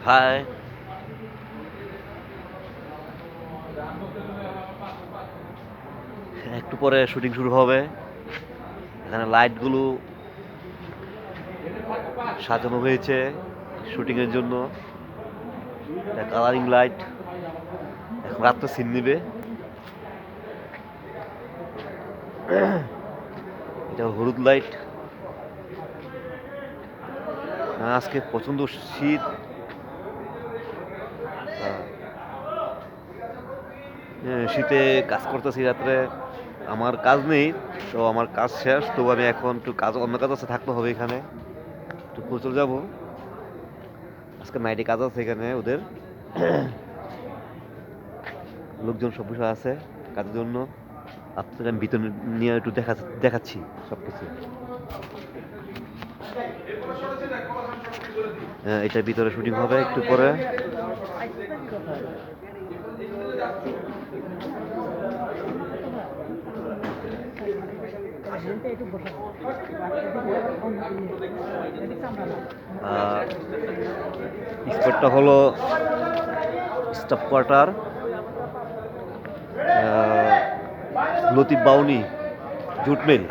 High. একটু পরে shooting শুরু হবে। এখানে লাইটগুলো সাজানো হয়েছে শুটিংয়ের জন্য। এটা কালারিং লাইট। এখন রাত্রে সিন নিবে। এটা হলুদ লাইট। আজকে প্রচন্ড শীত। শীতে কাজ করতেছি রাত্রে। আমার কাজ নেই, তো আমার কাজ শেষ, তবু আমি এখন একটু কাজ, অন্য কাজ আছে, থাকতে হবে এখানে। একটু চলে যাবো। আজকে নাইটে কাজ আছে এখানে ওদের। লোকজন সব বসে আছে কাজের জন্য। আপনাদের আমি ভিতরে নিয়ে একটু দেখাচ্ছি সবকিছু। এটার ভিতরে শুটিং হবে একটু পরে। স্পটটা হলো স্টাফ কোয়ার্টার, লতিফ বাউনি জুট মিল।